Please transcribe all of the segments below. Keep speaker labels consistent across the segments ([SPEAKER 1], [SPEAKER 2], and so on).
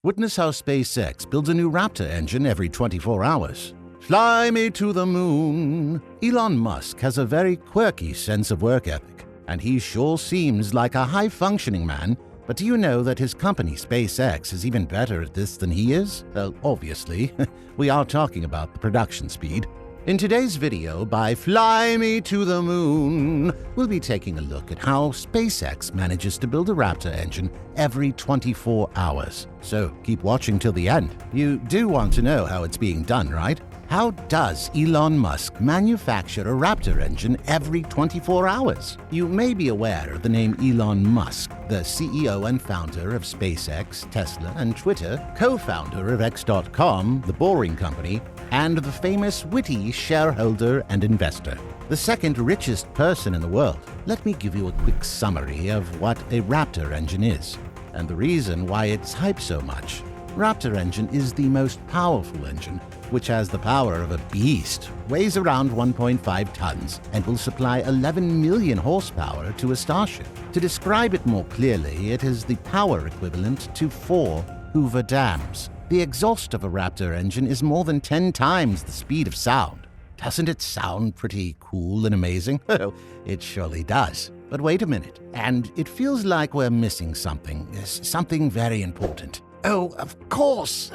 [SPEAKER 1] Witness how SpaceX builds a new Raptor engine every 24 hours. Fly me to the moon. Elon Musk has a very quirky sense of work ethic, and he sure seems like a high-functioning man. But do you know that his company, SpaceX, is even better at this than he is? Well, obviously, we are talking about the production speed. In today's video, by Fly Me to the Moon, we'll be taking a look at how SpaceX manages to build a Raptor engine every 24 hours. So keep watching till the end. You do want to know how it's being done, right? How does Elon Musk manufacture a Raptor engine every 24 hours? You may be aware of the name Elon Musk, the CEO and founder of SpaceX, Tesla, and Twitter, co-founder of X.com, the Boring Company, and the famous witty shareholder and investor. The second richest person in the world. Let me give you a quick summary of what a Raptor engine is, and the reason why it's hyped so much. Raptor engine is the most powerful engine, which has the power of a beast, weighs around 1.5 tons, and will supply 11 million horsepower to a Starship. To describe it more clearly, it is the power equivalent to 4 Hoover Dams. The exhaust of a Raptor engine is more than 10 times the speed of sound. Doesn't it sound pretty cool and amazing? Oh, it surely does. But wait a minute, and it feels like we're missing something very important. Oh, of course!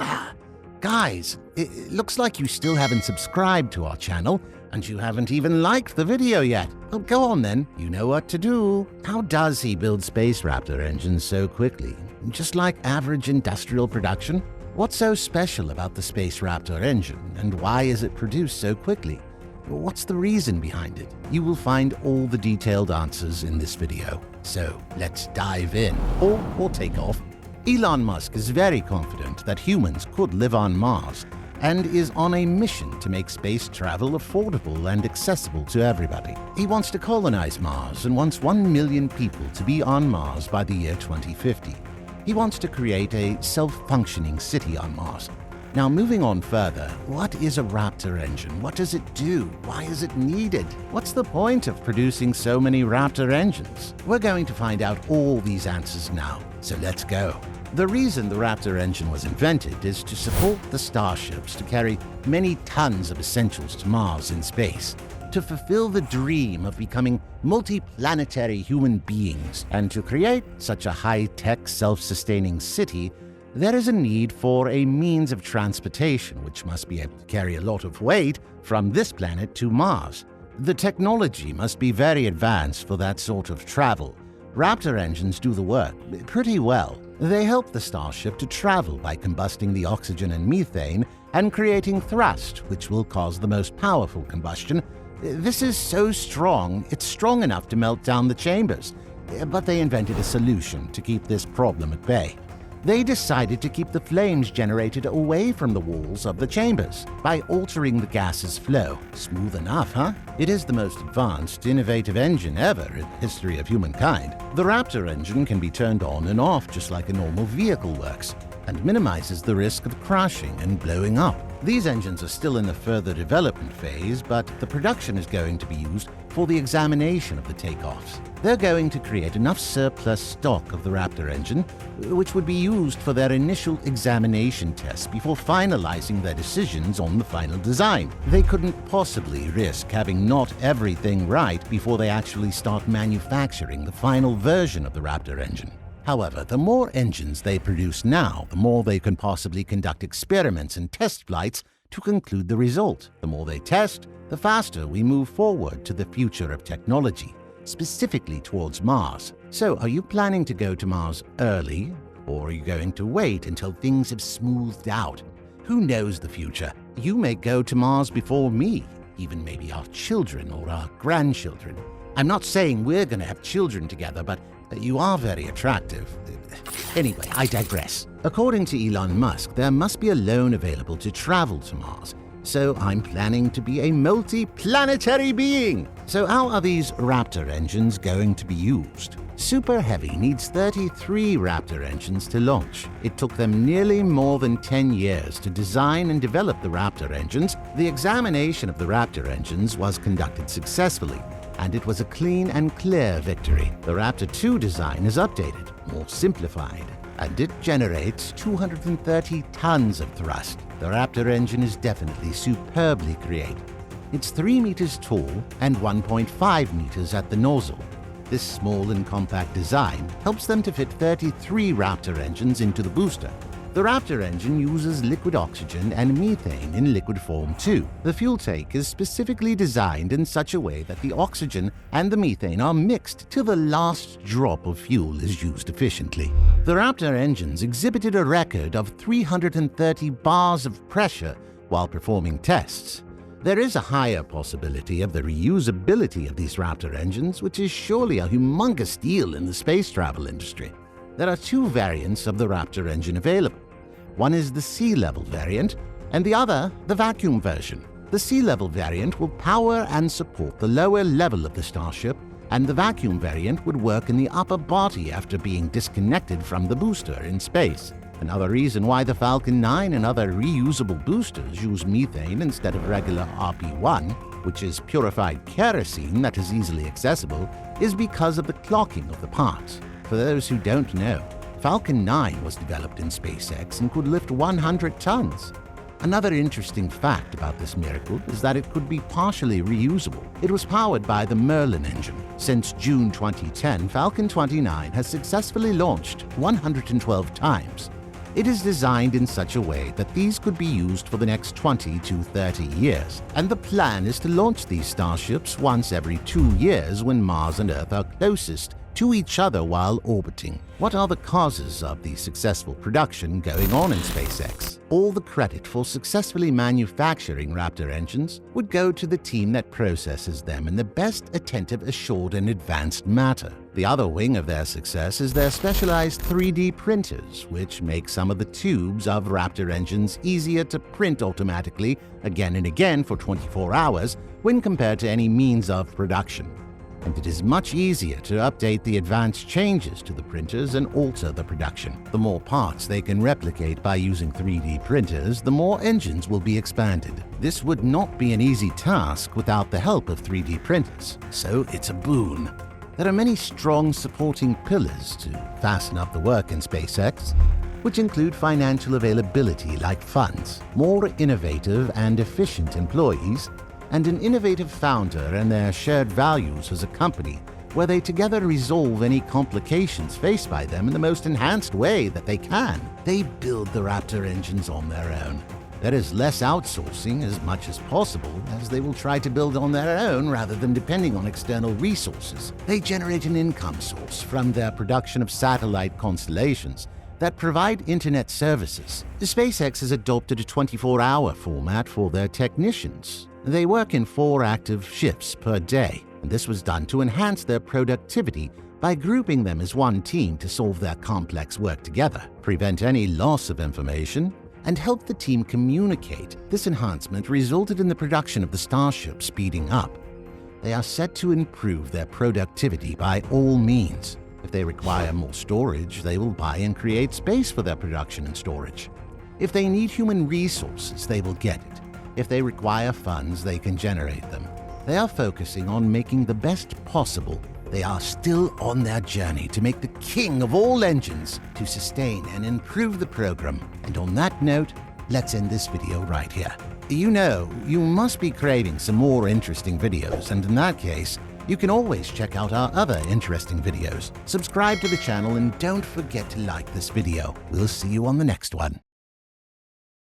[SPEAKER 1] Guys, it looks like you still haven't subscribed to our channel, and you haven't even liked the video yet. Well, go on then, you know what to do. How does he build space Raptor engines so quickly? Just like average industrial production? What's so special about the Space Raptor engine, and why is it produced so quickly? What's the reason behind it? You will find all the detailed answers in this video. So let's dive in, or take off. Elon Musk is very confident that humans could live on Mars, and is on a mission to make space travel affordable and accessible to everybody. He wants to colonize Mars and wants 1 million people to be on Mars by the year 2050. He wants to create a self-functioning city on Mars. Now, moving on further, what is a Raptor engine? What does it do? Why is it needed? What's the point of producing so many Raptor engines? We're going to find out all these answers now, so let's go. The reason the Raptor engine was invented is to support the starships to carry many tons of essentials to Mars in space, to fulfill the dream of becoming multi-planetary human beings, and to create such a high-tech, self-sustaining city. There is a need for a means of transportation which must be able to carry a lot of weight from this planet to Mars. The technology must be very advanced for that sort of travel. Raptor engines do the work pretty well. They help the Starship to travel by combusting the oxygen and methane and creating thrust, which will cause the most powerful combustion. This is so strong, it's strong enough to melt down the chambers. But they invented a solution to keep this problem at bay. They decided to keep the flames generated away from the walls of the chambers by altering the gas's flow. Smooth enough, huh? It is the most advanced, innovative engine ever in the history of humankind. The Raptor engine can be turned on and off just like a normal vehicle works, and minimizes the risk of crashing and blowing up. These engines are still in the further development phase, but the production is going to be used for the examination of the takeoffs. They're going to create enough surplus stock of the Raptor engine, which would be used for their initial examination tests before finalizing their decisions on the final design. They couldn't possibly risk having not everything right before they actually start manufacturing the final version of the Raptor engine. However, the more engines they produce now, the more they can possibly conduct experiments and test flights to conclude the result. The more they test, the faster we move forward to the future of technology, specifically towards Mars. So, are you planning to go to Mars early, or are you going to wait until things have smoothed out? Who knows the future? You may go to Mars before me, even maybe our children or our grandchildren. I'm not saying we're going to have children together, but you are very attractive. Anyway, I digress. According to Elon Musk, there must be a loan available to travel to Mars. So I'm planning to be a multi-planetary being. So how are these Raptor engines going to be used? Super Heavy needs 33 Raptor engines to launch. It took them nearly more than 10 years to design and develop the Raptor engines. The examination of the Raptor engines was conducted successfully, and it was a clean and clear victory. The Raptor 2 design is updated, more simplified, and it generates 230 tons of thrust. The Raptor engine is definitely superbly created. It's 3 meters tall and 1.5 meters at the nozzle. This small and compact design helps them to fit 33 Raptor engines into the booster. The Raptor engine uses liquid oxygen and methane in liquid form too. The fuel tank is specifically designed in such a way that the oxygen and the methane are mixed till the last drop of fuel is used efficiently. The Raptor engines exhibited a record of 330 bars of pressure while performing tests. There is a higher possibility of the reusability of these Raptor engines, which is surely a humongous deal in the space travel industry. There are 2 variants of the Raptor engine available. One is the sea-level variant, and the other the vacuum version. The sea-level variant will power and support the lower level of the Starship, and the vacuum variant would work in the upper body after being disconnected from the booster in space. Another reason why the Falcon 9 and other reusable boosters use methane instead of regular RP1, which is purified kerosene that is easily accessible, is because of the clocking of the parts. For those who don't know, Falcon 9 was developed in SpaceX and could lift 100 tons. Another interesting fact about this miracle is that it could be partially reusable. It was powered by the Merlin engine. Since June 2010, Falcon 29 has successfully launched 112 times. It is designed in such a way that these could be used for the next 20 to 30 years, and the plan is to launch these starships once every 2 years when Mars and Earth are closest to each other while orbiting. What are the causes of the successful production going on in SpaceX? All the credit for successfully manufacturing Raptor engines would go to the team that processes them in the best attentive, assured, and advanced manner. The other wing of their success is their specialized 3D printers, which make some of the tubes of Raptor engines easier to print automatically again and again for 24 hours when compared to any means of production. And it is much easier to update the advanced changes to the printers and alter the production. The more parts they can replicate by using 3D printers, the more engines will be expanded. This would not be an easy task without the help of 3D printers, so it's a boon. There are many strong supporting pillars to fasten up the work in SpaceX, which include financial availability like funds, more innovative and efficient employees, and an innovative founder and their shared values as a company where they together resolve any complications faced by them in the most enhanced way that they can. They build the Raptor engines on their own. There is less outsourcing as much as possible, as they will try to build on their own rather than depending on external resources. They generate an income source from their production of satellite constellations that provide internet services. The SpaceX has adopted a 24-hour format for their technicians. They work in 4 active shifts per day, and this was done to enhance their productivity by grouping them as one team to solve their complex work together, prevent any loss of information, and help the team communicate. This enhancement resulted in the production of the Starship speeding up. They are set to improve their productivity by all means. If they require more storage, they will buy and create space for their production and storage. If they need human resources, they will get it. If they require funds, they can generate them. They are focusing on making the best possible. They are still on their journey to make the king of all engines to sustain and improve the program. And on that note, let's end this video right here. You know, you must be craving some more interesting videos, and in that case, you can always check out our other interesting videos. Subscribe to the channel and don't forget to like this video. We'll see you on the next one.